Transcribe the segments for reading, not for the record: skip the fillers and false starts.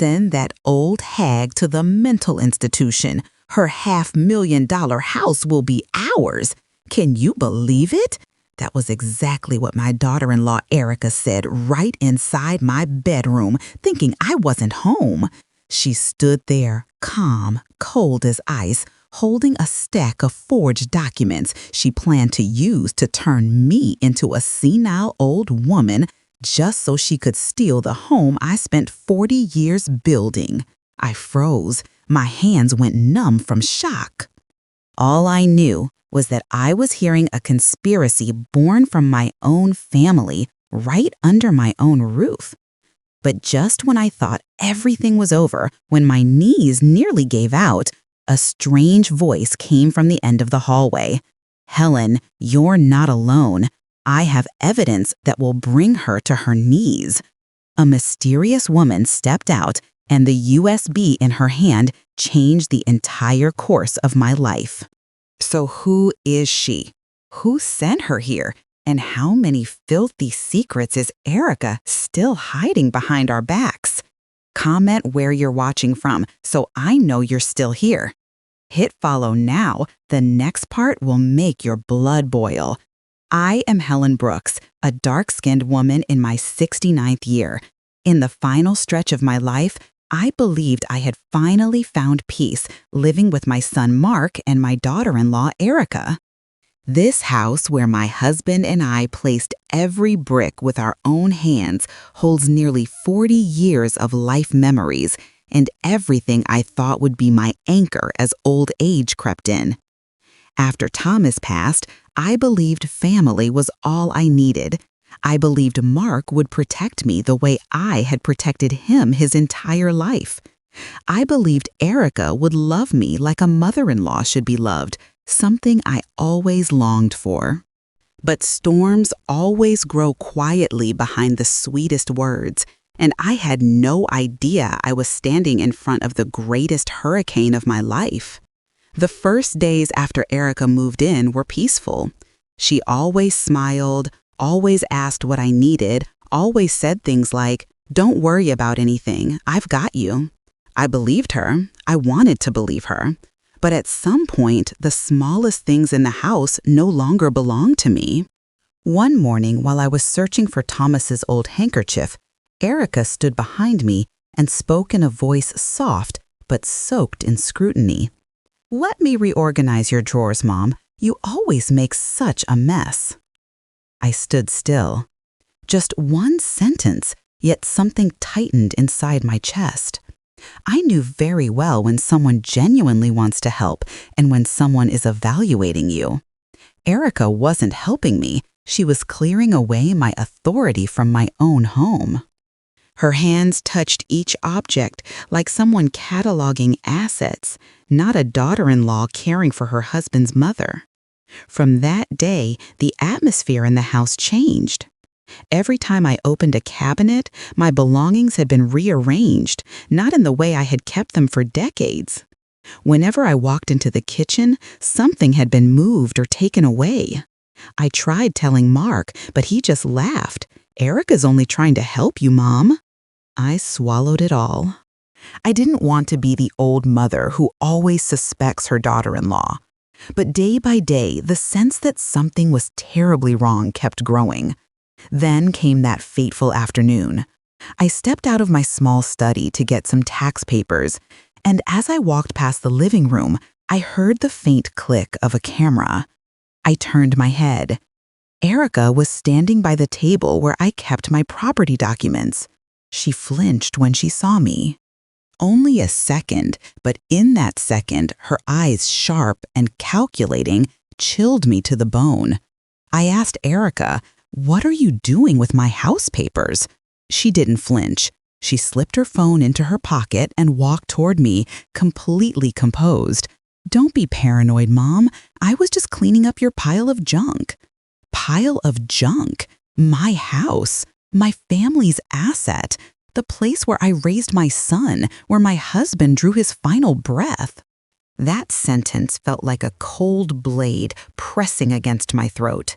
Send that old hag to the mental institution. Her $500,000 house will be ours. Can you believe it? That was exactly what my daughter-in-law Erica said right inside my bedroom, thinking I wasn't home. She stood there, calm, cold as ice, holding a stack of forged documents she planned to use to turn me into a senile old woman just so she could steal the home I spent 40 years building. I froze. My hands went numb from shock. All I knew was that I was hearing a conspiracy born from my own family right under my own roof. But just when I thought everything was over, when my knees nearly gave out, a strange voice came from the end of the hallway. "Helen, you're not alone. I have evidence that will bring her to her knees." A mysterious woman stepped out, and the USB in her hand changed the entire course of my life. So who is she? Who sent her here? And how many filthy secrets is Erica still hiding behind our backs? Comment where you're watching from so I know you're still here. Hit follow now. The next part will make your blood boil. I am Helen Brooks, a dark-skinned woman in my 69th year. In the final stretch of my life, I believed I had finally found peace living with my son Mark and my daughter-in-law Erica. This house, where my husband and I placed every brick with our own hands, holds nearly 40 years of life memories and everything I thought would be my anchor as old age crept in. After Thomas passed, I believed family was all I needed. I believed Mark would protect me the way I had protected him his entire life. I believed Erica would love me like a mother-in-law should be loved, something I always longed for. But storms always grow quietly behind the sweetest words, and I had no idea I was standing in front of the greatest hurricane of my life. The first days after Erica moved in were peaceful. She always smiled, always asked what I needed, always said things like, "Don't worry about anything, I've got you." I believed her. I wanted to believe her. But at some point, the smallest things in the house no longer belonged to me. One morning, while I was searching for Thomas's old handkerchief, Erica stood behind me and spoke in a voice soft but soaked in scrutiny. "Let me reorganize your drawers, Mom. You always make such a mess." I stood still. Just one sentence, yet something tightened inside my chest. I knew very well when someone genuinely wants to help and when someone is evaluating you. Erica wasn't helping me. She was clearing away my authority from my own home. Her hands touched each object like someone cataloging assets, not a daughter-in-law caring for her husband's mother. From that day, the atmosphere in the house changed. Every time I opened a cabinet, my belongings had been rearranged, not in the way I had kept them for decades. Whenever I walked into the kitchen, something had been moved or taken away. I tried telling Mark, but he just laughed. "Erica's only trying to help you, Mom." I swallowed it all. I didn't want to be the old mother who always suspects her daughter-in-law. But day by day, the sense that something was terribly wrong kept growing. Then came that fateful afternoon. I stepped out of my small study to get some tax papers, and as I walked past the living room, I heard the faint click of a camera. I turned my head. Erica was standing by the table where I kept my property documents. She flinched when she saw me. Only a second, but in that second, her eyes sharp and calculating chilled me to the bone. I asked Erica, "What are you doing with my house papers?" She didn't flinch. She slipped her phone into her pocket and walked toward me, completely composed. "Don't be paranoid, Mom. I was just cleaning up your pile of junk." Pile of junk? My house? My family's asset? The place where I raised my son, where my husband drew his final breath? That sentence felt like a cold blade pressing against my throat.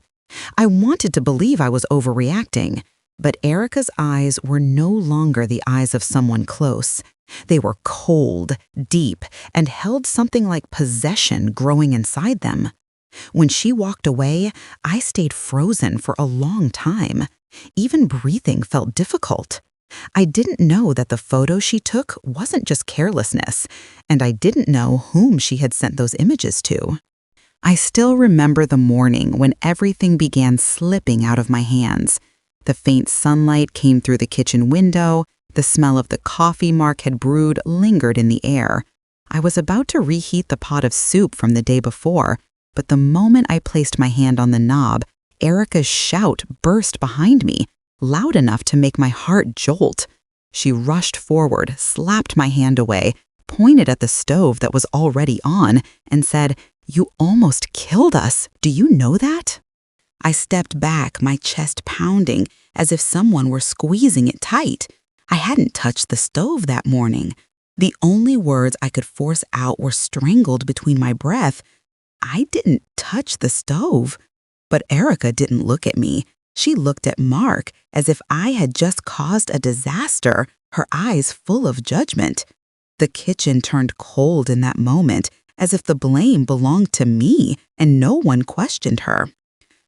I wanted to believe I was overreacting, but Erica's eyes were no longer the eyes of someone close. They were cold, deep, and held something like possession growing inside them. When she walked away, I stayed frozen for a long time. Even breathing felt difficult. I didn't know that the photo she took wasn't just carelessness, and I didn't know whom she had sent those images to. I still remember the morning when everything began slipping out of my hands. The faint sunlight came through the kitchen window. The smell of the coffee Mark had brewed lingered in the air. I was about to reheat the pot of soup from the day before, but the moment I placed my hand on the knob, Erica's shout burst behind me, loud enough to make my heart jolt. She rushed forward, slapped my hand away, pointed at the stove that was already on, and said, "You almost killed us. Do you know that?" I stepped back, my chest pounding, as if someone were squeezing it tight. I hadn't touched the stove that morning. The only words I could force out were strangled between my breath. I didn't touch the stove. But Erica didn't look at me. She looked at Mark as if I had just caused a disaster, her eyes full of judgment. The kitchen turned cold in that moment, as if the blame belonged to me and no one questioned her.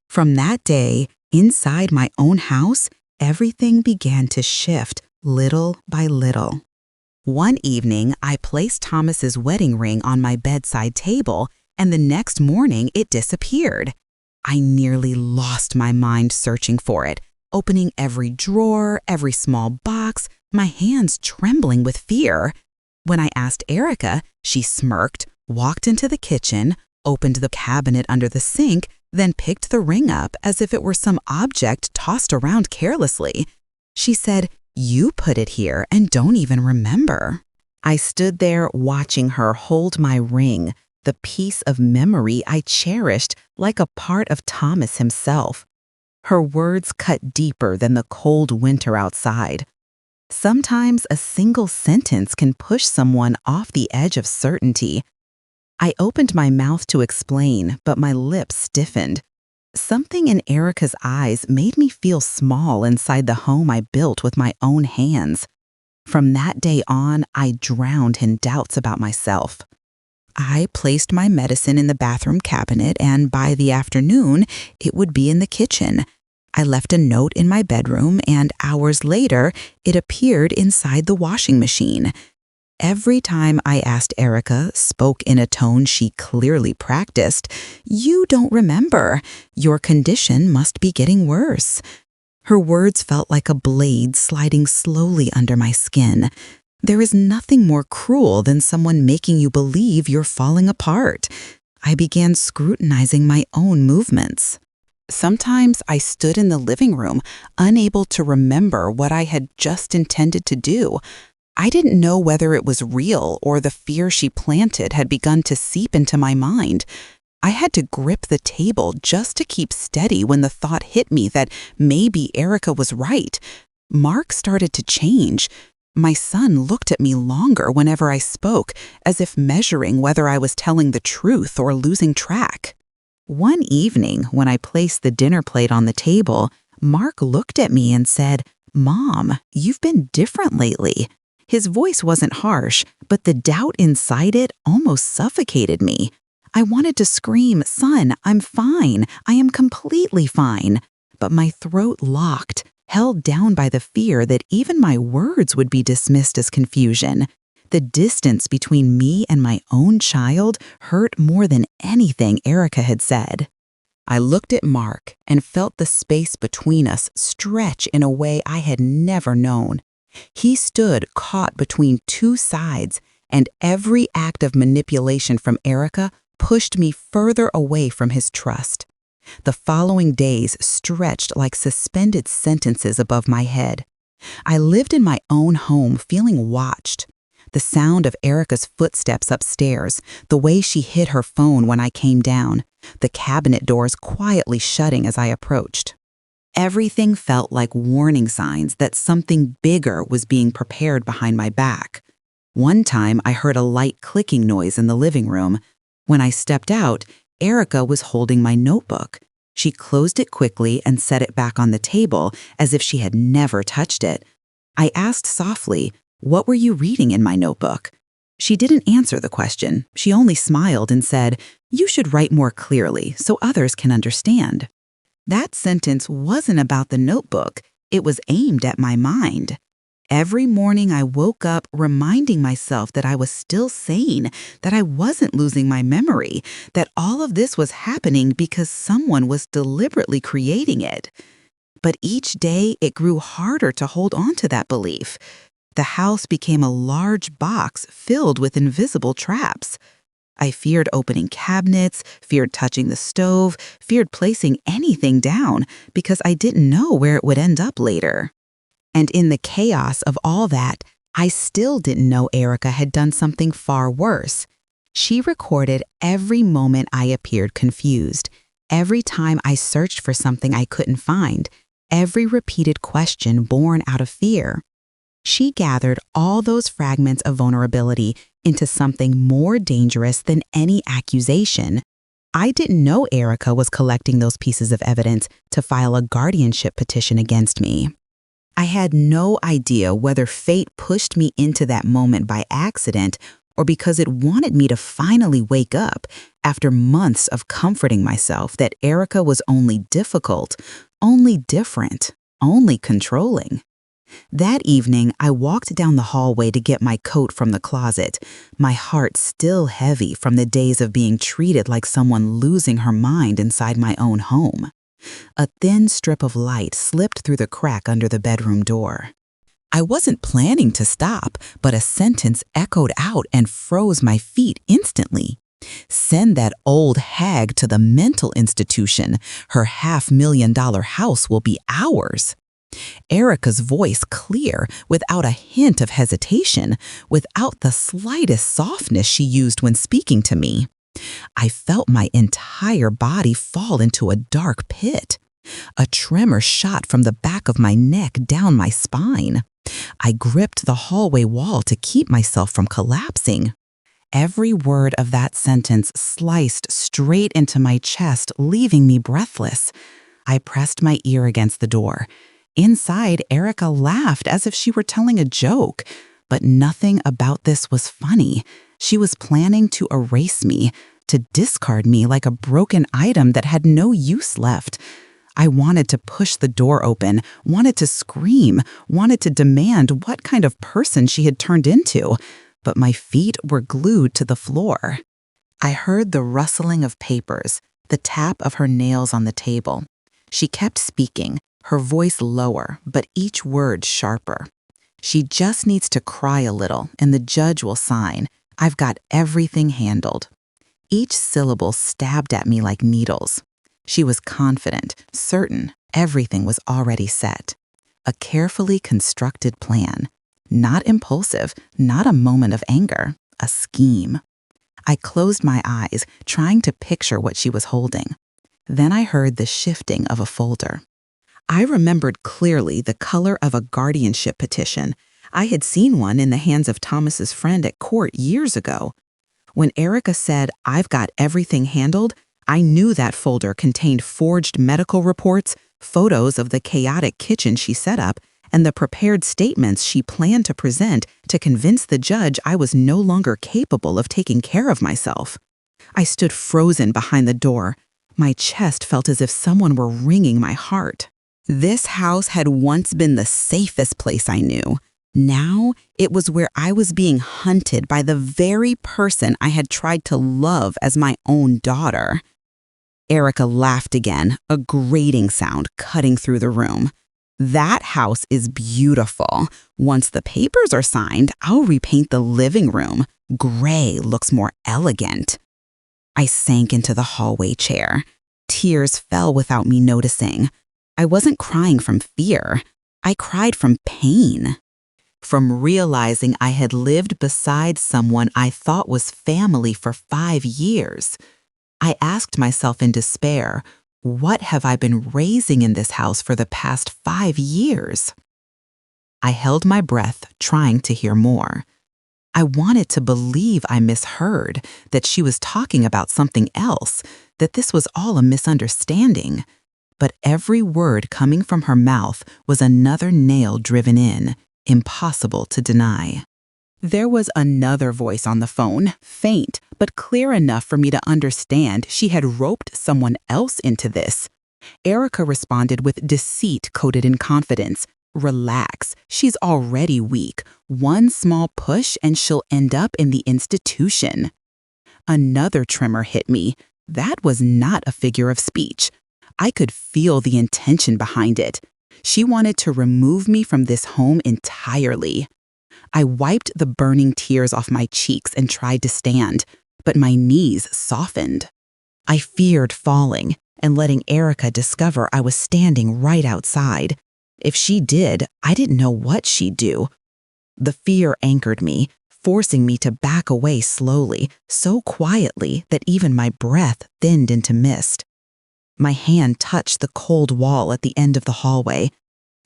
From that day, inside my own house, everything began to shift little by little. One evening, I placed Thomas's wedding ring on my bedside table, and the next morning it disappeared. I nearly lost my mind searching for it, opening every drawer, every small box, my hands trembling with fear. When I asked Erica, she smirked, walked into the kitchen, opened the cabinet under the sink, then picked the ring up as if it were some object tossed around carelessly. She said, "You put it here and don't even remember." I stood there watching her hold my ring, the piece of memory I cherished like a part of Thomas himself. Her words cut deeper than the cold winter outside. Sometimes a single sentence can push someone off the edge of certainty. I opened my mouth to explain, but my lips stiffened. Something in Erica's eyes made me feel small inside the home I built with my own hands. From that day on, I drowned in doubts about myself. I placed my medicine in the bathroom cabinet, and by the afternoon, it would be in the kitchen. I left a note in my bedroom, and hours later, it appeared inside the washing machine. Every time I asked Erica, spoke in a tone she clearly practiced, "You don't remember. Your condition must be getting worse." Her words felt like a blade sliding slowly under my skin. There is nothing more cruel than someone making you believe you're falling apart. I began scrutinizing my own movements. Sometimes I stood in the living room, unable to remember what I had just intended to do. I didn't know whether it was real or the fear she planted had begun to seep into my mind. I had to grip the table just to keep steady when the thought hit me that maybe Erica was right. Mark started to change. My son looked at me longer whenever I spoke, as if measuring whether I was telling the truth or losing track. One evening, when I placed the dinner plate on the table, Mark looked at me and said, "Mom, you've been different lately." His voice wasn't harsh, but the doubt inside it almost suffocated me. I wanted to scream, "Son, I'm fine. I am completely fine." But my throat locked, held down by the fear that even my words would be dismissed as confusion. The distance between me and my own child hurt more than anything Erica had said. I looked at Mark and felt the space between us stretch in a way I had never known. He stood caught between two sides, and every act of manipulation from Erica pushed me further away from his trust. The following days stretched like suspended sentences above my head. I lived in my own home feeling watched. The sound of Erica's footsteps upstairs, the way she hid her phone when I came down, the cabinet doors quietly shutting as I approached. Everything felt like warning signs that something bigger was being prepared behind my back. One time I heard a light clicking noise in the living room. When I stepped out, Erica was holding my notebook. She closed it quickly and set it back on the table as if she had never touched it. I asked softly, "What were you reading in my notebook?" She didn't answer the question. She only smiled and said, "You should write more clearly so others can understand." That sentence wasn't about the notebook. It was aimed at my mind. Every morning I woke up reminding myself that I was still sane, that I wasn't losing my memory, that all of this was happening because someone was deliberately creating it. But each day it grew harder to hold on to that belief. The house became a large box filled with invisible traps. I feared opening cabinets, feared touching the stove, feared placing anything down because I didn't know where it would end up later. And in the chaos of all that, I still didn't know Erica had done something far worse. She recorded every moment I appeared confused, every time I searched for something I couldn't find, every repeated question born out of fear. She gathered all those fragments of vulnerability into something more dangerous than any accusation. I didn't know Erica was collecting those pieces of evidence to file a guardianship petition against me. I had no idea whether fate pushed me into that moment by accident or because it wanted me to finally wake up after months of comforting myself that Erica was only difficult, only different, only controlling. That evening, I walked down the hallway to get my coat from the closet, my heart still heavy from the days of being treated like someone losing her mind inside my own home. A thin strip of light slipped through the crack under the bedroom door. I wasn't planning to stop, but a sentence echoed out and froze my feet instantly. "Send that old hag to the mental institution. Her $500,000 house will be ours." Erica's voice clear, without a hint of hesitation, without the slightest softness she used when speaking to me. I felt my entire body fall into a dark pit. A tremor shot from the back of my neck down my spine. I gripped the hallway wall to keep myself from collapsing. Every word of that sentence sliced straight into my chest, leaving me breathless. I pressed my ear against the door. Inside, Erica laughed as if she were telling a joke, but nothing about this was funny. She was planning to erase me, to discard me like a broken item that had no use left. I wanted to push the door open, wanted to scream, wanted to demand what kind of person she had turned into, but my feet were glued to the floor. I heard the rustling of papers, the tap of her nails on the table. She kept speaking, her voice lower, but each word sharper. "She just needs to cry a little, and the judge will sign. I've got everything handled." Each syllable stabbed at me like needles. She was confident, certain everything was already set. A carefully constructed plan. Not impulsive, not a moment of anger, a scheme. I closed my eyes, trying to picture what she was holding. Then I heard the shifting of a folder. I remembered clearly the color of a guardianship petition. I had seen one in the hands of Thomas's friend at court years ago. When Erica said, "I've got everything handled," I knew that folder contained forged medical reports, photos of the chaotic kitchen she set up, and the prepared statements she planned to present to convince the judge I was no longer capable of taking care of myself. I stood frozen behind the door. My chest felt as if someone were wringing my heart. This house had once been the safest place I knew. Now, it was where I was being hunted by the very person I had tried to love as my own daughter. Erica laughed again, a grating sound cutting through the room. "That house is beautiful. Once the papers are signed, I'll repaint the living room. Gray looks more elegant." I sank into the hallway chair. Tears fell without me noticing. I wasn't crying from fear. I cried from pain. From realizing I had lived beside someone I thought was family for 5 years. I asked myself in despair, what have I been raising in this house for the past 5 years? I held my breath, trying to hear more. I wanted to believe I misheard, that she was talking about something else, that this was all a misunderstanding. But every word coming from her mouth was another nail driven in. impossible to deny. There was another voice on the phone, faint, but clear enough for me to understand she had roped someone else into this. Erica responded with deceit coated in confidence. Relax, she's already weak. One small push and she'll end up in the institution. Another tremor hit me. That was not a figure of speech. I could feel the intention behind it. She wanted to remove me from this home entirely. I wiped the burning tears off my cheeks and tried to stand, but my knees softened. I feared falling and letting Erica discover I was standing right outside. If she did, I didn't know what she'd do. The fear anchored me, forcing me to back away slowly, so quietly that even my breath thinned into mist. My hand touched the cold wall at the end of the hallway.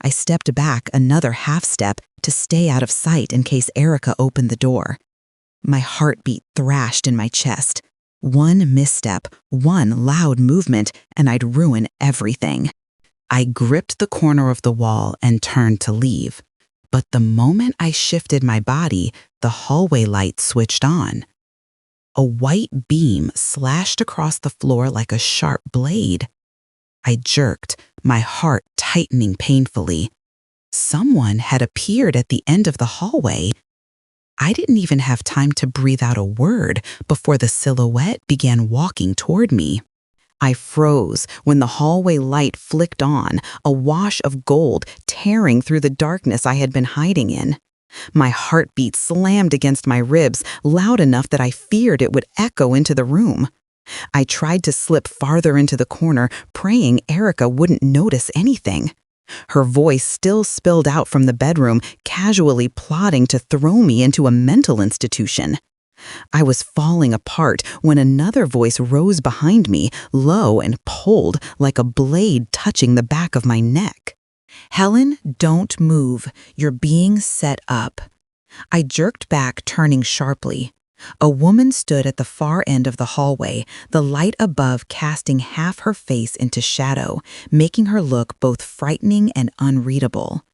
I stepped back another half step to stay out of sight in case Erica opened the door. My heartbeat thrashed in my chest. One misstep, one loud movement, and I'd ruin everything. I gripped the corner of the wall and turned to leave. But the moment I shifted my body, the hallway light switched on. A white beam slashed across the floor like a sharp blade. I jerked, my heart tightening painfully. Someone had appeared at the end of the hallway. I didn't even have time to breathe out a word before the silhouette began walking toward me. I froze when the hallway light flicked on, a wash of gold tearing through the darkness I had been hiding in. My heartbeat slammed against my ribs, loud enough that I feared it would echo into the room. I tried to slip farther into the corner, praying Erica wouldn't notice anything. Her voice still spilled out from the bedroom, casually plotting to throw me into a mental institution. I was falling apart when another voice rose behind me, low and pulled like a blade touching the back of my neck. "Helen, don't move. You're being set up." I jerked back, turning sharply. A woman stood at the far end of the hallway, the light above casting half her face into shadow, making her look both frightening and unreadable.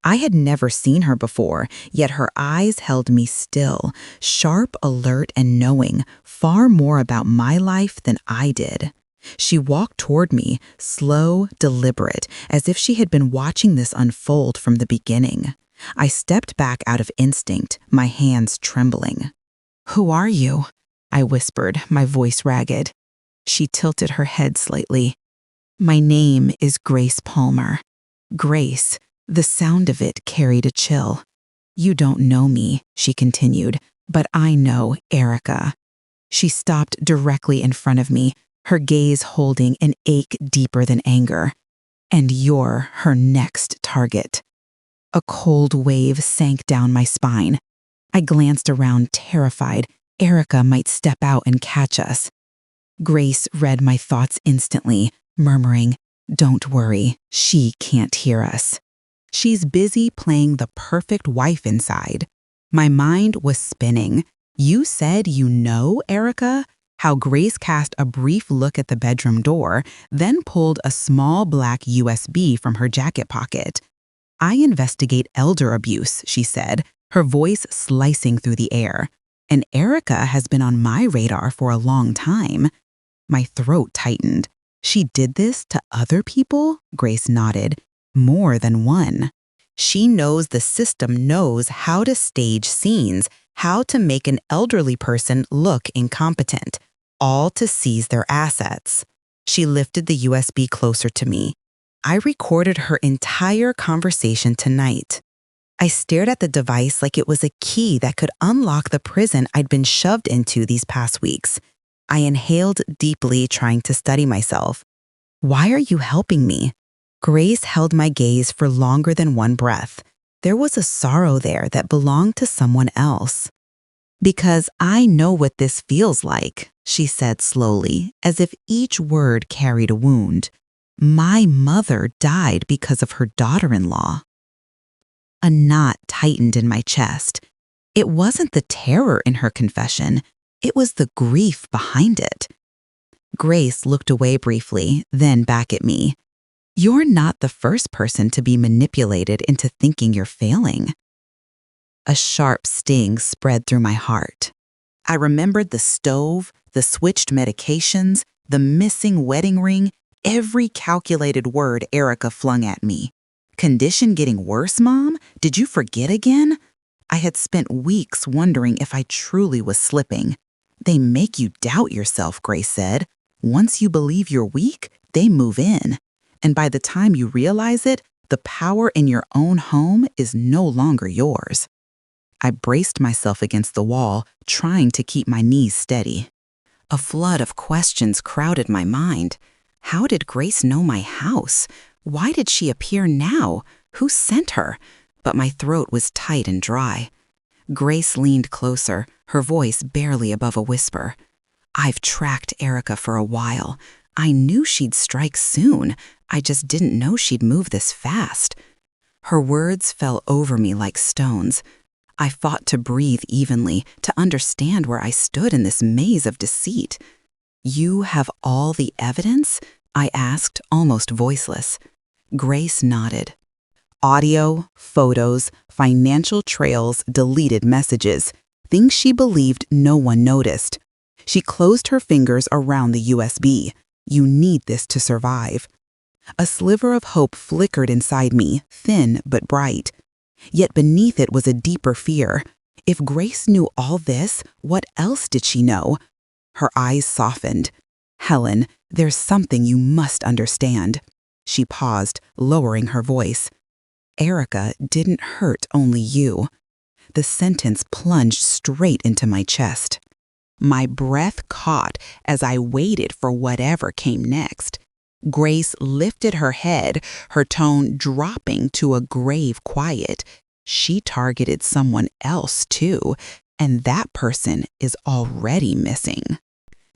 I had never seen her before, yet her eyes held me still, sharp, alert, and knowing, far more about my life than I did. She walked toward me, slow, deliberate, as if she had been watching this unfold from the beginning. I stepped back out of instinct, my hands trembling. "Who are you?" I whispered, my voice ragged. She tilted her head slightly. "My name is Grace Palmer." Grace. The sound of it carried a chill. "You don't know me," she continued, "but I know Erica." She stopped directly in front of me, her gaze holding an ache deeper than anger. "And you're her next target." A cold wave sank down my spine. I glanced around, terrified. Erica might step out and catch us. Grace read my thoughts instantly, murmuring, "Don't worry, she can't hear us. She's busy playing the perfect wife inside." My mind was spinning. "You said you know Erica?" How Grace cast a brief look at the bedroom door, then pulled a small black USB from her jacket pocket. "I investigate elder abuse," she said, her voice slicing through the air. "And Erica has been on my radar for a long time." My throat tightened. "She did this to other people?" Grace nodded. "More than one. She knows the system knows how to stage scenes, how to make an elderly person look incompetent, all to seize their assets." She lifted the USB closer to me. "I recorded her entire conversation tonight." I stared at the device like it was a key that could unlock the prison I'd been shoved into these past weeks. I inhaled deeply, trying to steady myself. "Why are you helping me?" Grace held my gaze for longer than one breath. There was a sorrow there that belonged to someone else. "Because I know what this feels like," she said slowly, as if each word carried a wound. "My mother died because of her daughter-in-law." A knot tightened in my chest. It wasn't the terror in her confession, it was the grief behind it. Grace looked away briefly, then back at me. "You're not the first person to be manipulated into thinking you're failing." A sharp sting spread through my heart. I remembered the stove, the switched medications, the missing wedding ring, every calculated word Erica flung at me. Condition getting worse, Mom? Did you forget again? I had spent weeks wondering if I truly was slipping. They make you doubt yourself, Grace said. Once you believe you're weak, they move in. And by the time you realize it, the power in your own home is no longer yours. I braced myself against the wall, trying to keep my knees steady. A flood of questions crowded my mind. How did Grace know my house? Why did she appear now? Who sent her? But my throat was tight and dry. Grace leaned closer, her voice barely above a whisper. I've tracked Erica for a while. I knew she'd strike soon. I just didn't know she'd move this fast. Her words fell over me like stones. I fought to breathe evenly, to understand where I stood in this maze of deceit. You have all the evidence? I asked, almost voiceless. Grace nodded. Audio, photos, financial trails, deleted messages, things she believed no one noticed. She closed her fingers around the USB. You need this to survive. A sliver of hope flickered inside me, thin but bright. Yet beneath it was a deeper fear. If Grace knew all this, what else did she know? Her eyes softened. Helen, there's something you must understand. She paused, lowering her voice. Erica didn't hurt only you. The sentence plunged straight into my chest. My breath caught as I waited for whatever came next. Grace lifted her head, her tone dropping to a grave quiet. She targeted someone else too, and that person is already missing.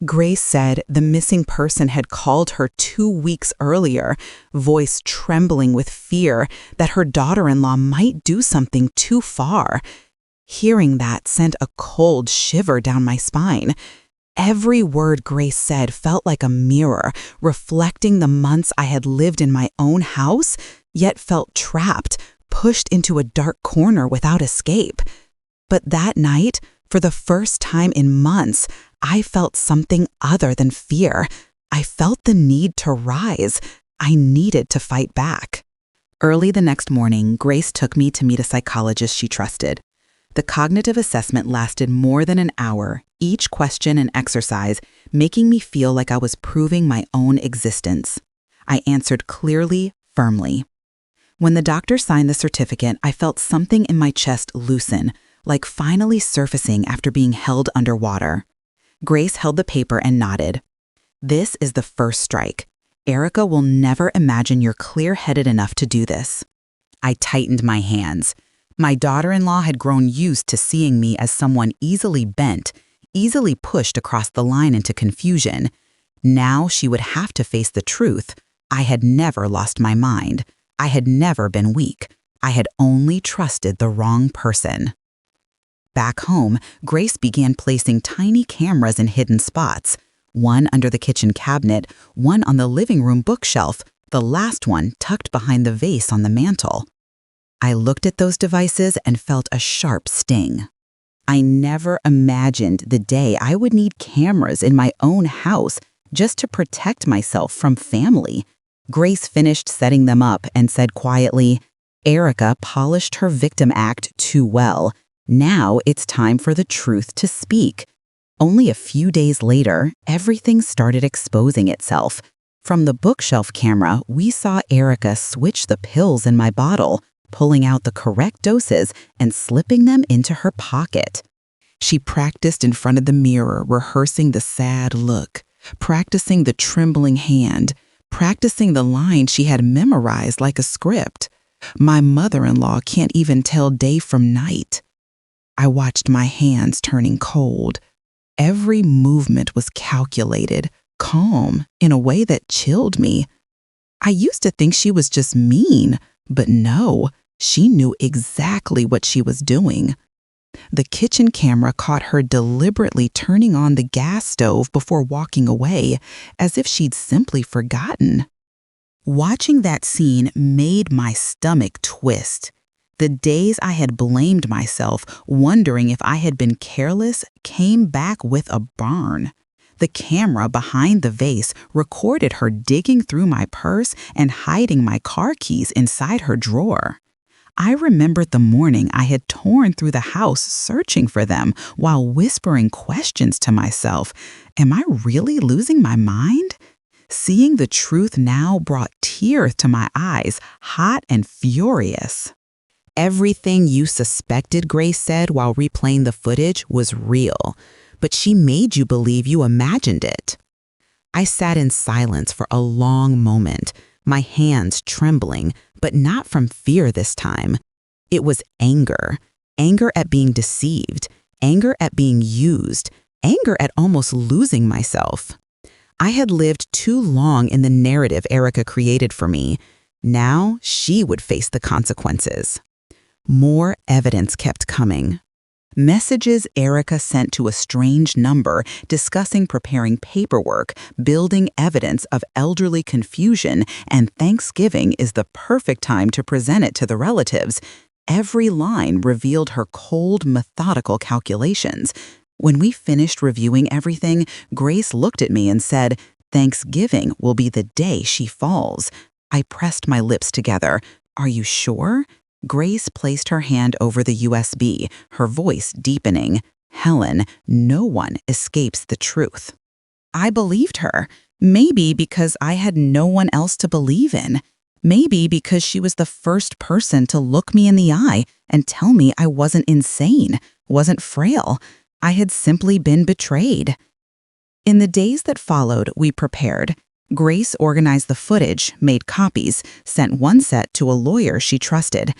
Grace said the missing person had called her 2 weeks earlier, voice trembling with fear that her daughter-in-law might do something too far. Hearing that sent a cold shiver down my spine. Every word Grace said felt like a mirror, reflecting the months I had lived in my own house, yet felt trapped, pushed into a dark corner without escape. But that night, for the first time in months, I felt something other than fear. I felt the need to rise. I needed to fight back. Early the next morning, Grace took me to meet a psychologist she trusted. The cognitive assessment lasted more than an hour, each question an exercise, making me feel like I was proving my own existence. I answered clearly, firmly. When the doctor signed the certificate, I felt something in my chest loosen, like finally surfacing after being held underwater. Grace held the paper and nodded. This is the first strike. Erica will never imagine you're clear-headed enough to do this. I tightened my hands. My daughter-in-law had grown used to seeing me as someone easily bent, easily pushed across the line into confusion. Now she would have to face the truth. I had never lost my mind. I had never been weak. I had only trusted the wrong person. Back home, Grace began placing tiny cameras in hidden spots, one under the kitchen cabinet, one on the living room bookshelf, the last one tucked behind the vase on the mantel. I looked at those devices and felt a sharp sting. I never imagined the day I would need cameras in my own house just to protect myself from family. Grace finished setting them up and said quietly, Erica polished her victim act too well. Now it's time for the truth to speak. Only a few days later, everything started exposing itself. From the bookshelf camera, we saw Erica switch the pills in my bottle, pulling out the correct doses and slipping them into her pocket. She practiced in front of the mirror, rehearsing the sad look, practicing the trembling hand, practicing the line she had memorized like a script. My mother-in-law can't even tell day from night. I watched my hands turning cold. Every movement was calculated, calm, in a way that chilled me. I used to think she was just mean, but no, she knew exactly what she was doing. The kitchen camera caught her deliberately turning on the gas stove before walking away, as if she'd simply forgotten. Watching that scene made my stomach twist. The days I had blamed myself, wondering if I had been careless, came back with a burn. The camera behind the vase recorded her digging through my purse and hiding my car keys inside her drawer. I remembered the morning I had torn through the house searching for them while whispering questions to myself. Am I really losing my mind? Seeing the truth now brought tears to my eyes, hot and furious. Everything you suspected, Grace said while replaying the footage, was real, but she made you believe you imagined it. I sat in silence for a long moment, my hands trembling, but not from fear this time. It was anger. Anger at being deceived, anger at being used, anger at almost losing myself. I had lived too long in the narrative Erica created for me. Now she would face the consequences. More evidence kept coming. Messages Erica sent to a strange number discussing preparing paperwork, building evidence of elderly confusion, and Thanksgiving is the perfect time to present it to the relatives. Every line revealed her cold, methodical calculations. When we finished reviewing everything, Grace looked at me and said, "Thanksgiving will be the day she falls." I pressed my lips together. "Are you sure?" Grace placed her hand over the USB, her voice deepening. "Helen, no one escapes the truth." I believed her, maybe because I had no one else to believe in. Maybe because she was the first person to look me in the eye and tell me I wasn't insane, wasn't frail. I had simply been betrayed. In the days that followed, we prepared. Grace organized the footage, made copies, sent one set to a lawyer she trusted.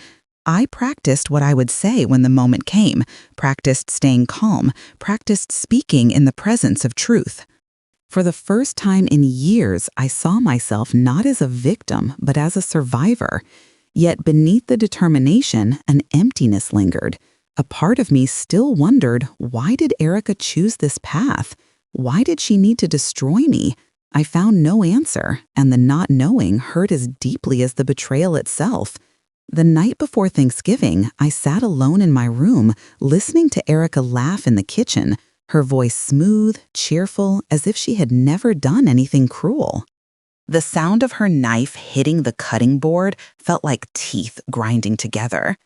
I practiced what I would say when the moment came, practiced staying calm, practiced speaking in the presence of truth. For the first time in years, I saw myself not as a victim, but as a survivor. Yet beneath the determination, an emptiness lingered. A part of me still wondered, why did Erica choose this path? Why did she need to destroy me? I found no answer, and the not knowing hurt as deeply as the betrayal itself. The night before Thanksgiving, I sat alone in my room, listening to Erica laugh in the kitchen, her voice smooth, cheerful, as if she had never done anything cruel. The sound of her knife hitting the cutting board felt like teeth grinding together.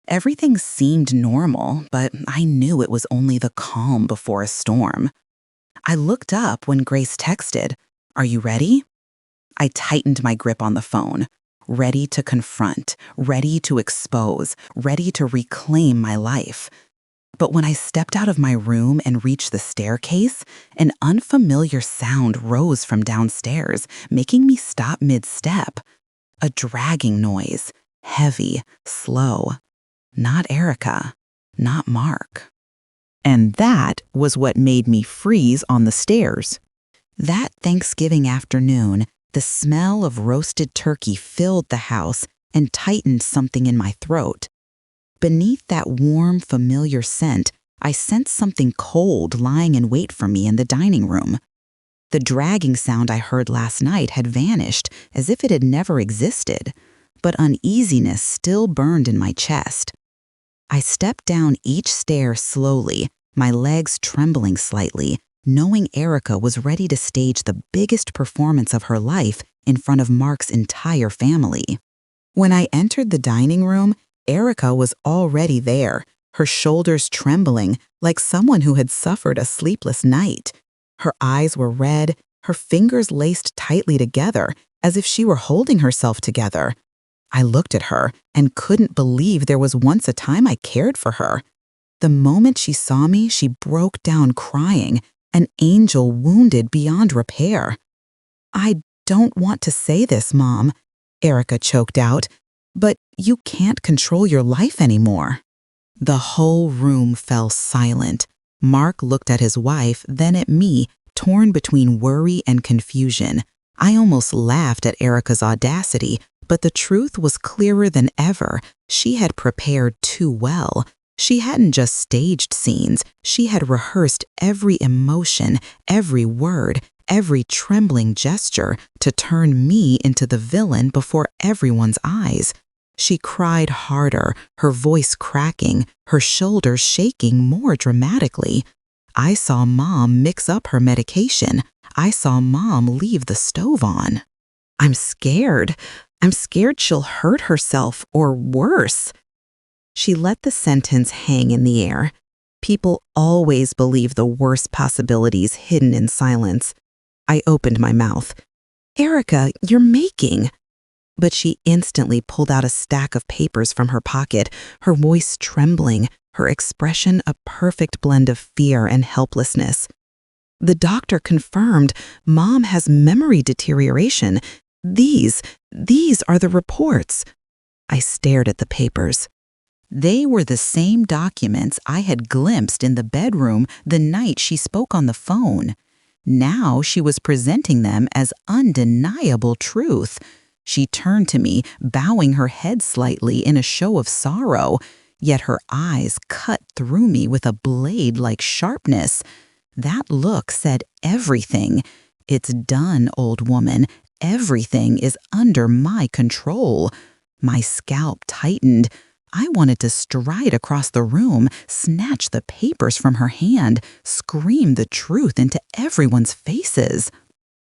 Everything seemed normal, but I knew it was only the calm before a storm. I looked up when Grace texted, "Are you ready?" I tightened my grip on the phone, ready to confront, ready to expose, ready to reclaim my life. But when I stepped out of my room and reached the staircase, an unfamiliar sound rose from downstairs, making me stop mid-step. A dragging noise, heavy, slow. Not Erica, not Mark. And that was what made me freeze on the stairs. That Thanksgiving afternoon, the smell of roasted turkey filled the house and tightened something in my throat. Beneath that warm, familiar scent, I sensed something cold lying in wait for me in the dining room. The dragging sound I heard last night had vanished, as if it had never existed, but uneasiness still burned in my chest. I stepped down each stair slowly, my legs trembling slightly, knowing Erica was ready to stage the biggest performance of her life in front of Mark's entire family. When I entered the dining room, Erica was already there, her shoulders trembling like someone who had suffered a sleepless night. Her eyes were red, her fingers laced tightly together as if she were holding herself together. I looked at her and couldn't believe there was once a time I cared for her. The moment she saw me, she broke down crying, an angel wounded beyond repair. "I don't want to say this, Mom," Erica choked out, "but you can't control your life anymore." The whole room fell silent. Mark looked at his wife, then at me, torn between worry and confusion. I almost laughed at Erica's audacity, but the truth was clearer than ever. She had prepared too well. She hadn't just staged scenes. She had rehearsed every emotion, every word, every trembling gesture to turn me into the villain before everyone's eyes. She cried harder, her voice cracking, her shoulders shaking more dramatically. I saw Mom mix up her medication. I saw Mom leave the stove on. I'm scared. I'm scared she'll hurt herself or worse. She let the sentence hang in the air. People always believe the worst possibilities hidden in silence. I opened my mouth. Erica, you're making. But she instantly pulled out a stack of papers from her pocket, her voice trembling, her expression a perfect blend of fear and helplessness. The doctor confirmed Mom has memory deterioration. These are the reports. I stared at the papers. They were the same documents I had glimpsed in the bedroom the night she spoke on the phone. Now she was presenting them as undeniable truth. She turned to me, bowing her head slightly in a show of sorrow, yet her eyes cut through me with a blade-like sharpness. That look said everything. It's done, old woman. Everything is under my control. My scalp tightened. I wanted to stride across the room, snatch the papers from her hand, scream the truth into everyone's faces.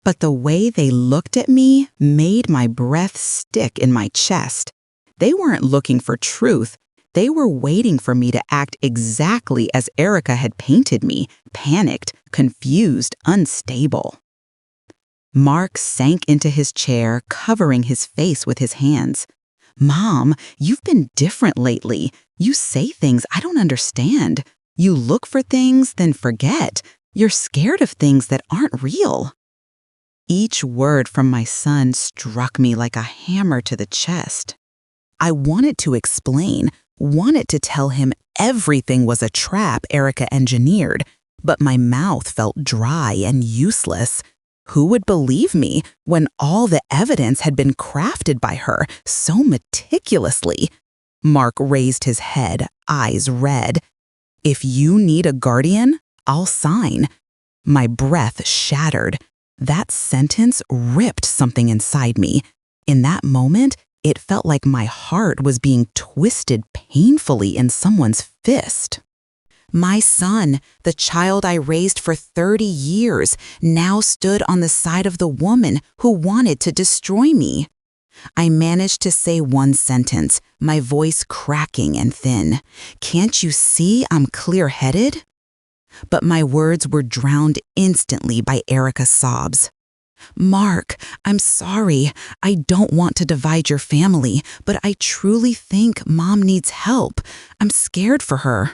But the way they looked at me made my breath stick in my chest. They weren't looking for truth. They were waiting for me to act exactly as Erica had painted me, panicked, confused, unstable. Mark sank into his chair, covering his face with his hands. Mom, you've been different lately. You say things I don't understand. You look for things, then forget. You're scared of things that aren't real. Each word from my son struck me like a hammer to the chest. I wanted to explain, wanted to tell him everything was a trap Erica engineered, but my mouth felt dry and useless. Who would believe me when all the evidence had been crafted by her so meticulously? Mark raised his head, eyes red. If you need a guardian, I'll sign. My breath shattered. That sentence ripped something inside me. In that moment, it felt like my heart was being twisted painfully in someone's fist. My son, the child I raised for 30 years, now stood on the side of the woman who wanted to destroy me. I managed to say one sentence, my voice cracking and thin. Can't you see I'm clear-headed? But my words were drowned instantly by Erica's sobs. Mark, I'm sorry. I don't want to divide your family, but I truly think Mom needs help. I'm scared for her.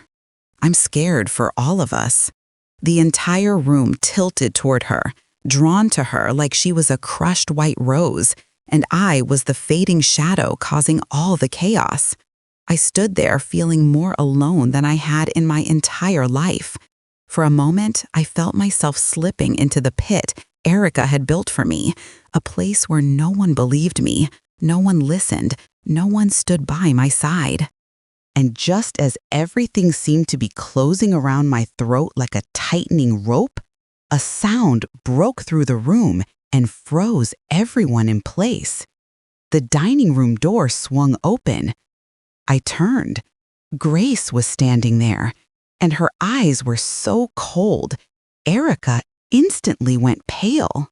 I'm scared for all of us. The entire room tilted toward her, drawn to her like she was a crushed white rose, and I was the fading shadow causing all the chaos. I stood there feeling more alone than I had in my entire life. For a moment, I felt myself slipping into the pit Erica had built for me, a place where no one believed me, no one listened, no one stood by my side. And just as everything seemed to be closing around my throat like a tightening rope, a sound broke through the room and froze everyone in place. The dining room door swung open. I turned. Grace was standing there, and her eyes were so cold, Erica instantly went pale.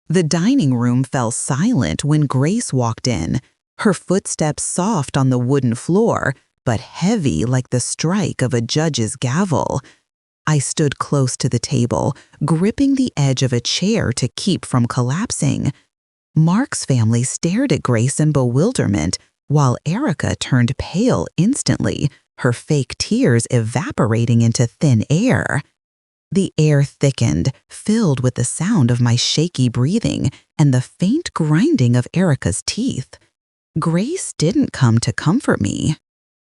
The dining room fell silent when Grace walked in, her footsteps soft on the wooden floor, but heavy like the strike of a judge's gavel. I stood close to the table, gripping the edge of a chair to keep from collapsing. Mark's family stared at Grace in bewilderment, while Erica turned pale instantly, her fake tears evaporating into thin air. The air thickened, filled with the sound of my shaky breathing and the faint grinding of Erica's teeth. Grace didn't come to comfort me.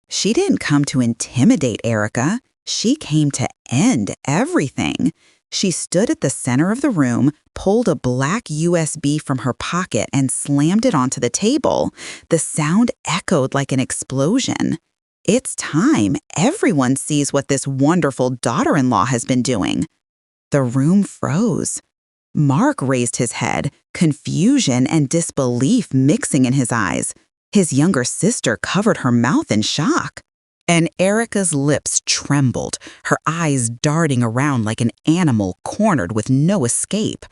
She didn't come to intimidate Erica. She came to end everything. She stood at the center of the room, pulled a black USB from her pocket and slammed it onto the table. The sound echoed like an explosion. It's time. Everyone sees what this wonderful daughter-in-law has been doing. The room froze. Mark raised his head, confusion and disbelief mixing in his eyes. His younger sister covered her mouth in shock. And Erica's lips trembled, her eyes darting around like an animal cornered with no escape.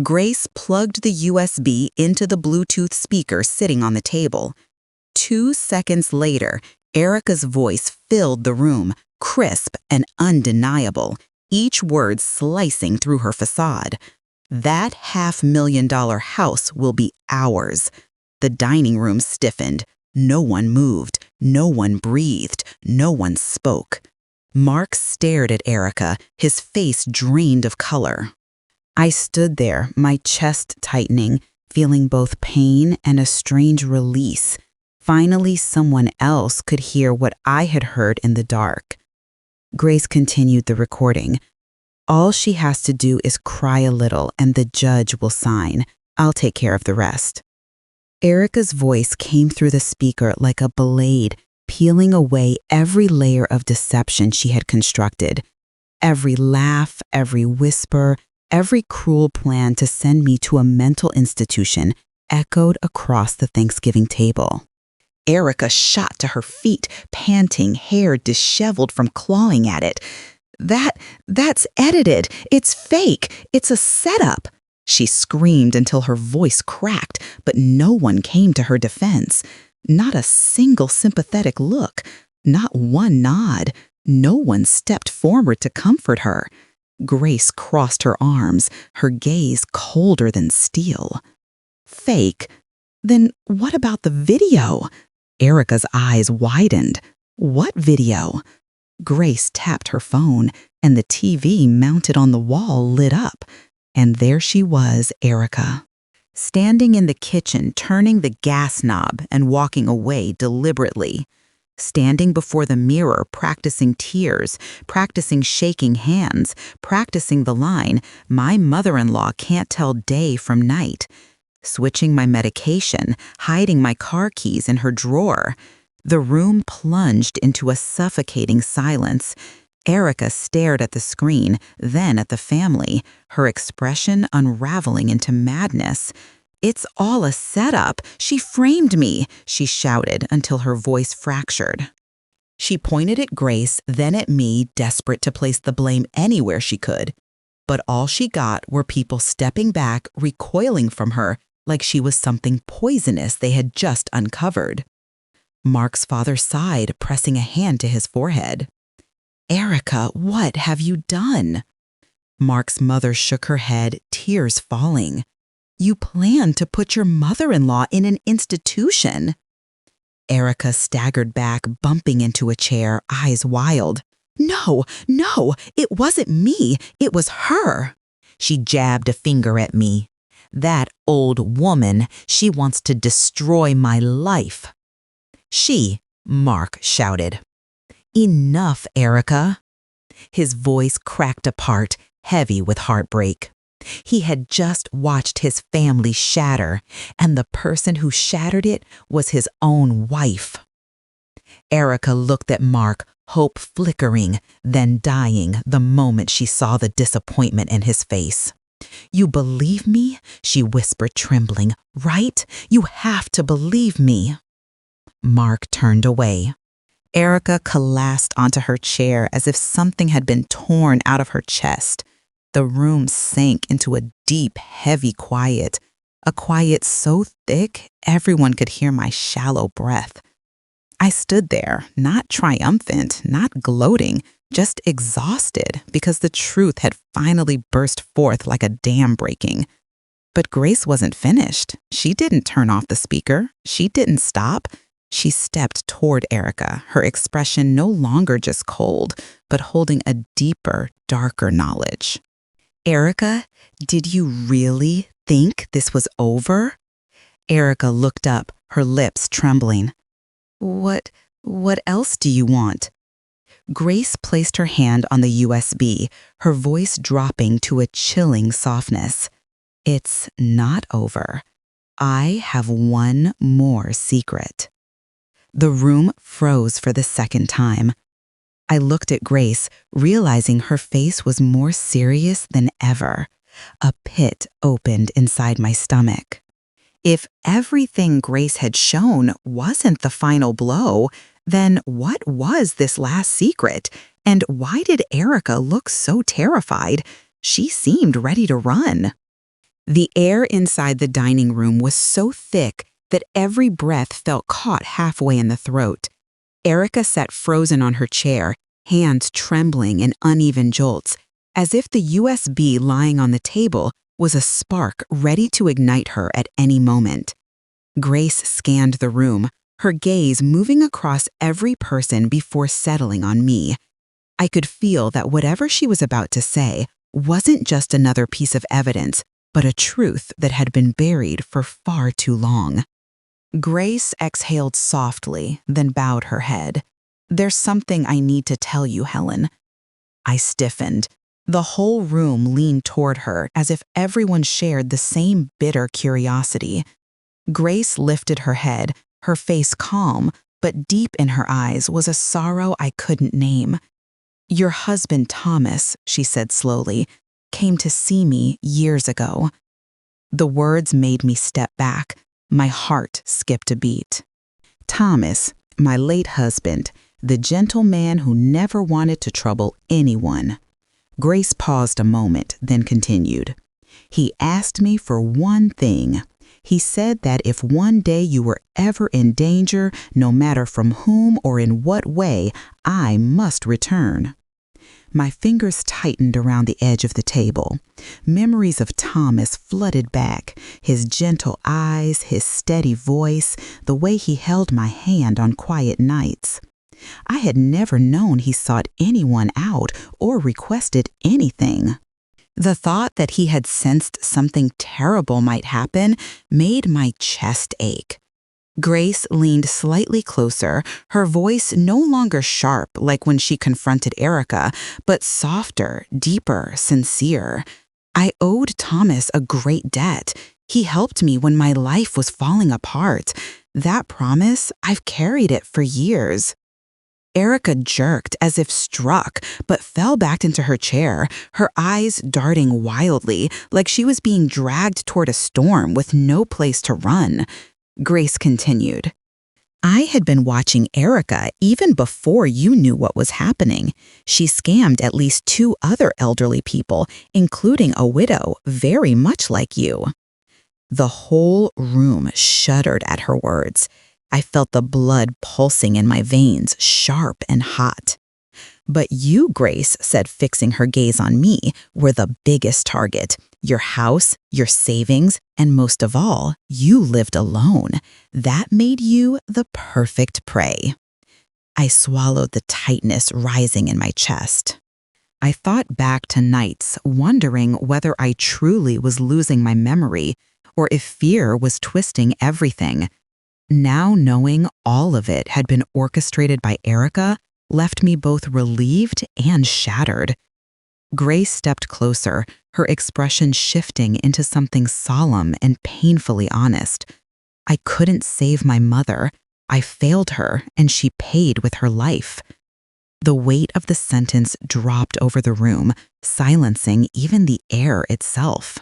Grace plugged the USB into the Bluetooth speaker sitting on the table. 2 seconds later, Erica's voice filled the room, crisp and undeniable, each word slicing through her facade. That $500,000 house will be ours. The dining room stiffened. No one moved. No one breathed. No one spoke. Mark stared at Erica, his face drained of color. I stood there, my chest tightening, feeling both pain and a strange release. Finally, someone else could hear what I had heard in the dark. Grace continued the recording. All she has to do is cry a little and the judge will sign. I'll take care of the rest. Erica's voice came through the speaker like a blade, peeling away every layer of deception she had constructed. Every laugh, every whisper, every cruel plan to send me to a mental institution echoed across the Thanksgiving table. Erica shot to her feet, panting, hair disheveled from clawing at it. That's edited. It's fake. It's a setup. She screamed until her voice cracked, but no one came to her defense. Not a single sympathetic look, not one nod. No one stepped forward to comfort her. Grace crossed her arms, her gaze colder than steel. Fake? Then what about the video? Erica's eyes widened. What video? Grace tapped her phone, and the TV mounted on the wall lit up. And there she was, Erica, standing in the kitchen, turning the gas knob and walking away deliberately. Standing before the mirror, practicing tears, practicing shaking hands, practicing the line, "My mother-in-law can't tell day from night." Switching my medication, hiding my car keys in her drawer. The room plunged into a suffocating silence. Erica stared at the screen, then at the family, her expression unraveling into madness. "It's all a setup. She framed me," she shouted until her voice fractured. She pointed at Grace, then at me, desperate to place the blame anywhere she could. But all she got were people stepping back, recoiling from her, like she was something poisonous they had just uncovered. Mark's father sighed, pressing a hand to his forehead. "Erica, what have you done?" Mark's mother shook her head, tears falling. "You planned to put your mother-in-law in an institution." Erica staggered back, bumping into a chair, eyes wild. No, it wasn't me. It was her." She jabbed a finger at me. "That old woman, she wants to destroy my life." "She," Mark shouted. "Enough, Erica." His voice cracked apart, heavy with heartbreak. He had just watched his family shatter, and the person who shattered it was his own wife. Erica looked at Mark, hope flickering, then dying the moment she saw the disappointment in his face. "You believe me?" she whispered, trembling. "Right? You have to believe me." Mark turned away. Erica collapsed onto her chair as if something had been torn out of her chest. The room sank into a deep, heavy quiet, a quiet so thick everyone could hear my shallow breath. I stood there, not triumphant, not gloating, just exhausted because the truth had finally burst forth like a dam breaking. But Grace wasn't finished. She didn't turn off the speaker. She didn't stop. She stepped toward Erica, her expression no longer just cold, but holding a deeper, darker knowledge. "Erica, did you really think this was over?" Erica looked up, her lips trembling. What else do you want?" Grace placed her hand on the USB, her voice dropping to a chilling softness. "It's not over. I have one more secret." The room froze for the second time. I looked at Grace, realizing her face was more serious than ever. A pit opened inside my stomach. If everything Grace had shown wasn't the final blow, then what was this last secret? And why did Erica look so terrified? She seemed ready to run. The air inside the dining room was so thick that every breath felt caught halfway in the throat. Erica sat frozen on her chair, hands trembling in uneven jolts, as if the USB lying on the table was a spark ready to ignite her at any moment. Grace scanned the room, her gaze moving across every person before settling on me. I could feel that whatever she was about to say wasn't just another piece of evidence, but a truth that had been buried for far too long. Grace exhaled softly, then bowed her head. "There's something I need to tell you, Helen." I stiffened. The whole room leaned toward her as if everyone shared the same bitter curiosity. Grace lifted her head, her face calm, but deep in her eyes was a sorrow I couldn't name. "Your husband, Thomas," she said slowly, "came to see me years ago." The words made me step back. My heart skipped a beat. Thomas, my late husband, the gentleman who never wanted to trouble anyone. Grace paused a moment, then continued. "He asked me for one thing. He said that if one day you were ever in danger, no matter from whom or in what way, I must return." My fingers tightened around the edge of the table. Memories of Thomas flooded back, his gentle eyes, his steady voice, the way he held my hand on quiet nights. I had never known he sought anyone out or requested anything. The thought that he had sensed something terrible might happen made my chest ache. Grace leaned slightly closer, her voice no longer sharp like when she confronted Erica, but softer, deeper, sincere. I owed Thomas a great debt. He helped me when my life was falling apart. That promise, I've carried it for years. Erica jerked as if struck, but fell back into her chair, her eyes darting wildly, like she was being dragged toward a storm with no place to run. Grace continued. "I had been watching Erica even before you knew what was happening. She scammed at least 2 other elderly people, including a widow very much like you." The whole room shuddered at her words. I felt the blood pulsing in my veins, sharp and hot. "But you, Grace," said, fixing her gaze on me, "were the biggest target. Your house, your savings, and most of all, you lived alone. That made you the perfect prey." I swallowed the tightness rising in my chest. I thought back to nights, wondering whether I truly was losing my memory or if fear was twisting everything. Now knowing all of it had been orchestrated by Erica left me both relieved and shattered. Grace stepped closer, her expression shifting into something solemn and painfully honest. "I couldn't save my mother. I failed her, and she paid with her life." The weight of the sentence dropped over the room, silencing even the air itself.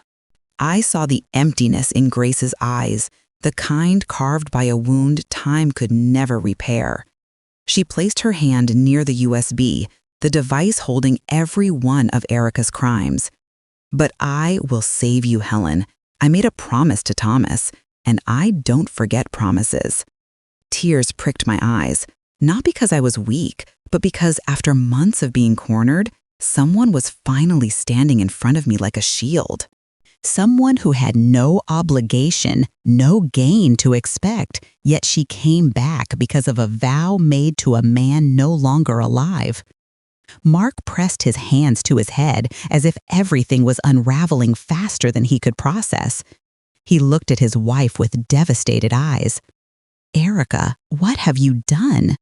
I saw the emptiness in Grace's eyes, the kind carved by a wound time could never repair. She placed her hand near the USB, the device holding every one of Erica's crimes. "But I will save you, Helen. I made a promise to Thomas, and I don't forget promises." Tears pricked my eyes, not because I was weak, but because after months of being cornered, someone was finally standing in front of me like a shield. Someone who had no obligation, no gain to expect, yet she came back because of a vow made to a man no longer alive. Mark pressed his hands to his head as if everything was unraveling faster than he could process. He looked at his wife with devastated eyes. "Erica, what have you done?"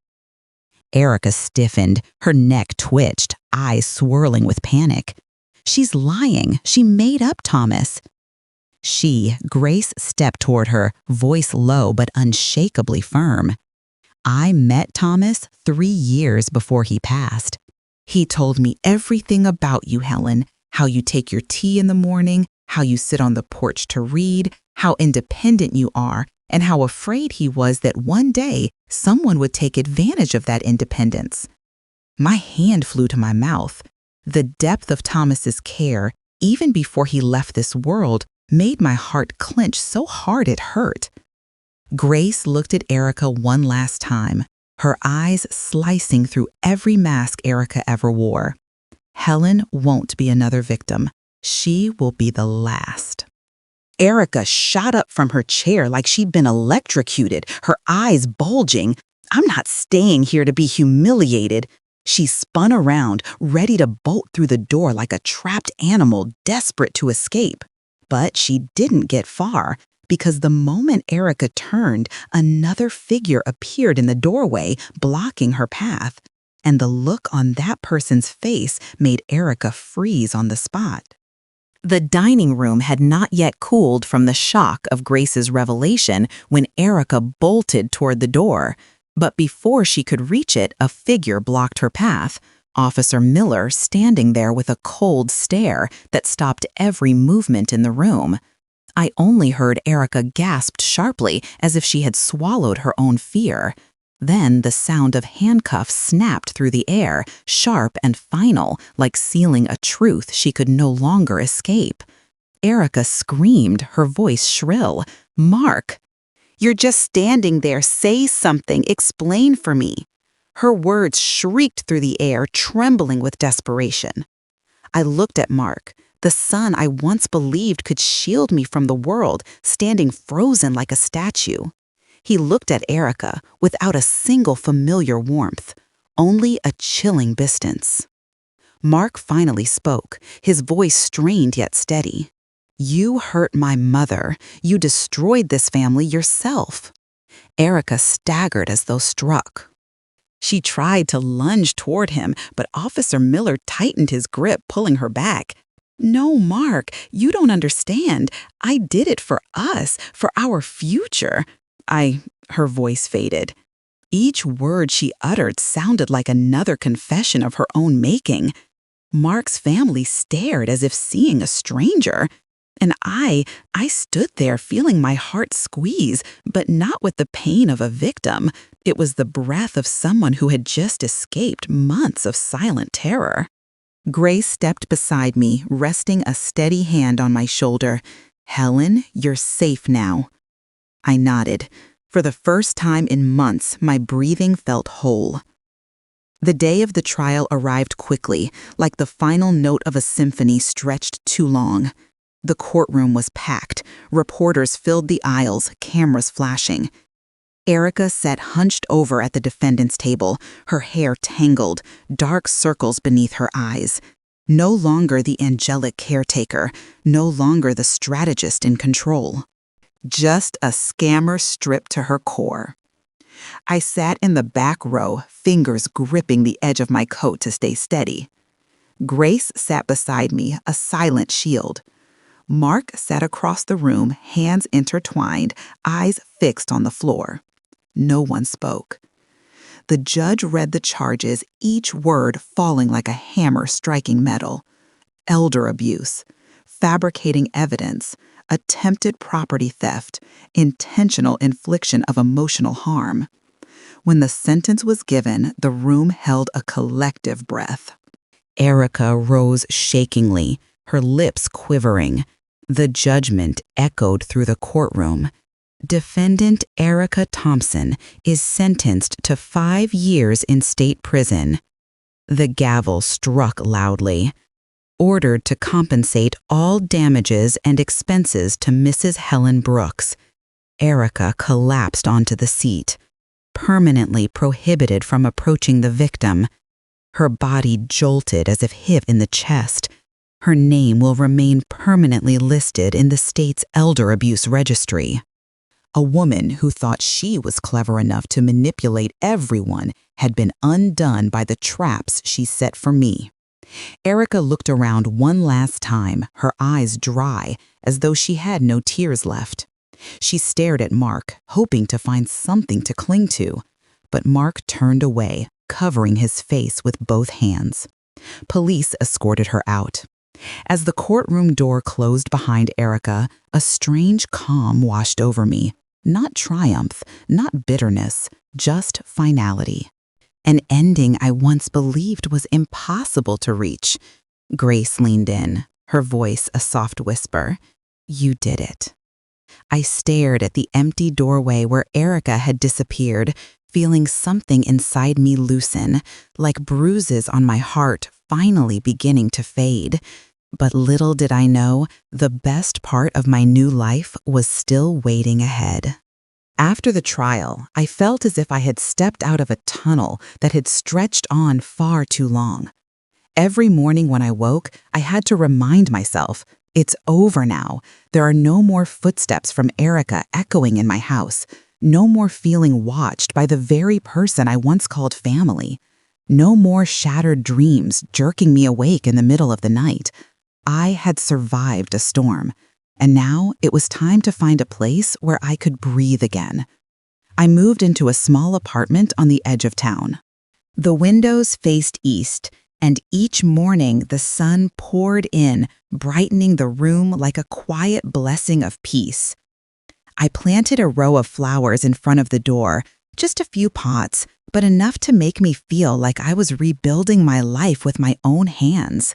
Erica stiffened, her neck twitched, eyes swirling with panic. "She's lying. She made up Thomas." Grace, stepped toward her, voice low but unshakably firm. "I met Thomas 3 years before he passed. He told me everything about you, Helen, how you take your tea in the morning, how you sit on the porch to read, how independent you are, and how afraid he was that one day someone would take advantage of that independence. My hand flew to my mouth. The depth of Thomas's care, even before he left this world, made my heart clench so hard it hurt. Grace looked at Erica one last time, her eyes slicing through every mask Erica ever wore. Helen won't be another victim. She will be the last. Erica shot up from her chair like she'd been electrocuted, her eyes bulging. "I'm not staying here to be humiliated." She spun around, ready to bolt through the door like a trapped animal desperate to escape. But she didn't get far, because the moment Erica turned, another figure appeared in the doorway, blocking her path. And the look on that person's face made Erica freeze on the spot. The dining room had not yet cooled from the shock of Grace's revelation when Erica bolted toward the door. But before she could reach it, a figure blocked her path. Officer Miller standing there with a cold stare that stopped every movement in the room. I only heard Erica gasp sharply as if she had swallowed her own fear. Then the sound of handcuffs snapped through the air, sharp and final, like sealing a truth she could no longer escape. Erica screamed, her voice shrill. "Mark! You're just standing there. Say something. Explain for me." Her words shrieked through the air, trembling with desperation. I looked at Mark, the son I once believed could shield me from the world, standing frozen like a statue. He looked at Erica without a single familiar warmth, only a chilling distance. Mark finally spoke, his voice strained yet steady. "You hurt my mother. You destroyed this family yourself." Erica staggered as though struck. She tried to lunge toward him, but Officer Miller tightened his grip, pulling her back. "No, Mark, you don't understand. I did it for us, for our future." Her voice faded. Each word she uttered sounded like another confession of her own making. Mark's family stared as if seeing a stranger. And I stood there feeling my heart squeeze, but not with the pain of a victim. It was the breath of someone who had just escaped months of silent terror. Grace stepped beside me, resting a steady hand on my shoulder. "Helen, you're safe now." I nodded. For the first time in months, my breathing felt whole. The day of the trial arrived quickly, like the final note of a symphony stretched too long. The courtroom was packed. Reporters filled the aisles, cameras flashing. Erica sat hunched over at the defendant's table, her hair tangled, dark circles beneath her eyes. No longer the angelic caretaker, no longer the strategist in control. Just a scammer stripped to her core. I sat in the back row, fingers gripping the edge of my coat to stay steady. Grace sat beside me, a silent shield. Mark sat across the room, hands intertwined, eyes fixed on the floor. No one spoke. The judge read the charges, each word falling like a hammer striking metal. Elder abuse, fabricating evidence, attempted property theft, intentional infliction of emotional harm. When the sentence was given, the room held a collective breath. Erica rose shakingly, her lips quivering. The judgment echoed through the courtroom. Defendant Erica Thompson is sentenced to 5 years in state prison. The gavel struck loudly. Ordered to compensate all damages and expenses to Mrs. Helen Brooks. Erica collapsed onto the seat, permanently prohibited from approaching the victim. Her body jolted as if hit in the chest. Her name will remain permanently listed in the state's elder abuse registry. A woman who thought she was clever enough to manipulate everyone had been undone by the traps she set for me. Erica looked around one last time, her eyes dry, as though she had no tears left. She stared at Mark, hoping to find something to cling to. But Mark turned away, covering his face with both hands. Police escorted her out. As the courtroom door closed behind Erica, a strange calm washed over me. Not triumph, not bitterness, just finality. An ending I once believed was impossible to reach. Grace leaned in, her voice a soft whisper. "You did it." I stared at the empty doorway where Erica had disappeared, feeling something inside me loosen, like bruises on my heart finally beginning to fade. But little did I know, the best part of my new life was still waiting ahead. After the trial, I felt as if I had stepped out of a tunnel that had stretched on far too long. Every morning when I woke, I had to remind myself, it's over now. There are no more footsteps from Erica echoing in my house. No more feeling watched by the very person I once called family. No more shattered dreams jerking me awake in the middle of the night. I had survived a storm, and now it was time to find a place where I could breathe again. I moved into a small apartment on the edge of town. The windows faced east, and each morning the sun poured in, brightening the room like a quiet blessing of peace. I planted a row of flowers in front of the door, just a few pots, but enough to make me feel like I was rebuilding my life with my own hands.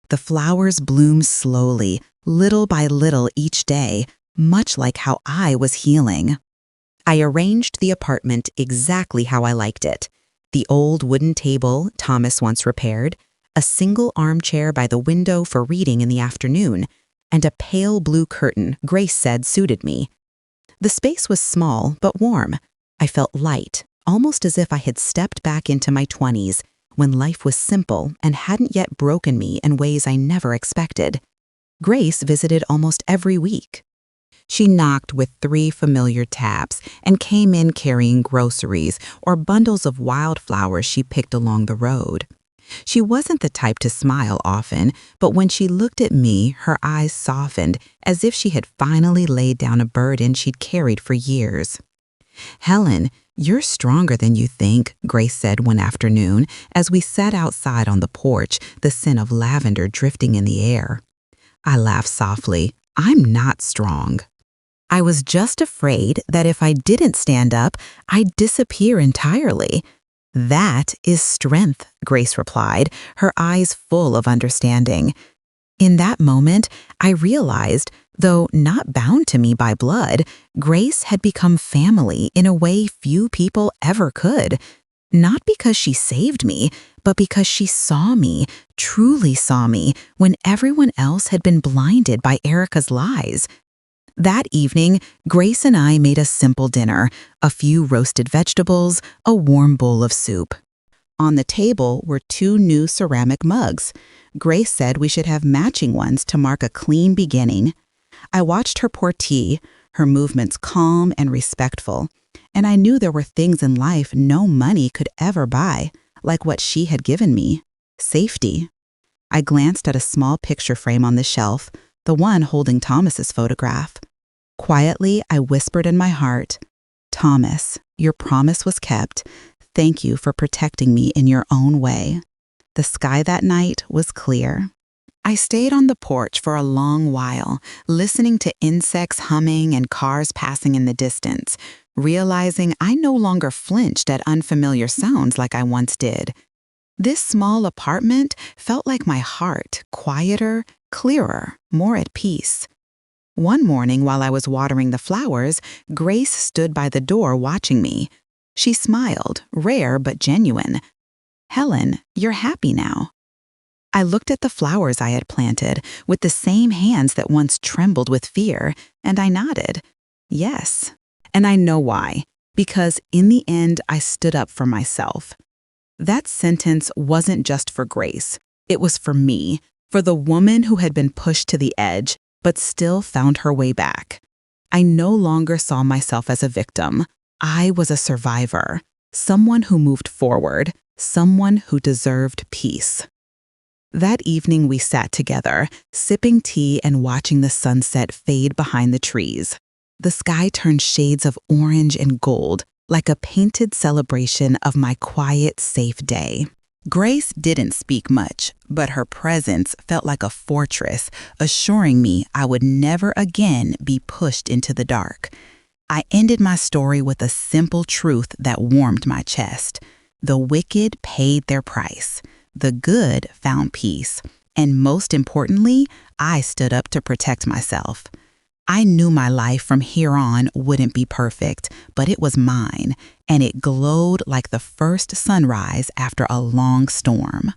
The flowers bloomed slowly, little by little each day, much like how I was healing. I arranged the apartment exactly how I liked it. The old wooden table Thomas once repaired, a single armchair by the window for reading in the afternoon, and a pale blue curtain Grace said suited me. The space was small but warm. I felt light, almost as if I had stepped back into my 20s, when life was simple and hadn't yet broken me in ways I never expected. Grace visited almost every week. She knocked with 3 familiar taps and came in carrying groceries or bundles of wildflowers she picked along the road. She wasn't the type to smile often, but when she looked at me, her eyes softened as if she had finally laid down a burden she'd carried for years. "Helen, you're stronger than you think," Grace said one afternoon as we sat outside on the porch, the scent of lavender drifting in the air. I laughed softly. "I'm not strong. I was just afraid that if I didn't stand up, I'd disappear entirely." "That is strength," Grace replied, her eyes full of understanding. In that moment, I realized, though not bound to me by blood, Grace had become family in a way few people ever could. Not because she saved me, but because she saw me, truly saw me, when everyone else had been blinded by Erica's lies. That evening, Grace and I made a simple dinner, a few roasted vegetables, a warm bowl of soup. On the table were 2 new ceramic mugs. Grace said we should have matching ones to mark a clean beginning. I watched her pour tea, her movements calm and respectful, and I knew there were things in life no money could ever buy, like what she had given me: safety. I glanced at a small picture frame on the shelf, the one holding Thomas's photograph. Quietly, I whispered in my heart, "Thomas, your promise was kept. Thank you for protecting me in your own way." The sky that night was clear. I stayed on the porch for a long while, listening to insects humming and cars passing in the distance, realizing I no longer flinched at unfamiliar sounds like I once did. This small apartment felt like my heart, quieter, clearer, more at peace. One morning while I was watering the flowers, Grace stood by the door watching me. She smiled, rare but genuine. "Helen, you're happy now." I looked at the flowers I had planted with the same hands that once trembled with fear, and I nodded. Yes. And I know why. Because in the end, I stood up for myself. That sentence wasn't just for Grace. It was for me, for the woman who had been pushed to the edge, but still found her way back. I no longer saw myself as a victim. I was a survivor, someone who moved forward, someone who deserved peace. That evening we sat together, sipping tea and watching the sunset fade behind the trees. The sky turned shades of orange and gold, like a painted celebration of my quiet, safe day. Grace didn't speak much, but her presence felt like a fortress, assuring me I would never again be pushed into the dark. I ended my story with a simple truth that warmed my chest. The wicked paid their price. The good found peace. And most importantly, I stood up to protect myself. I knew my life from here on wouldn't be perfect, but it was mine, and it glowed like the first sunrise after a long storm.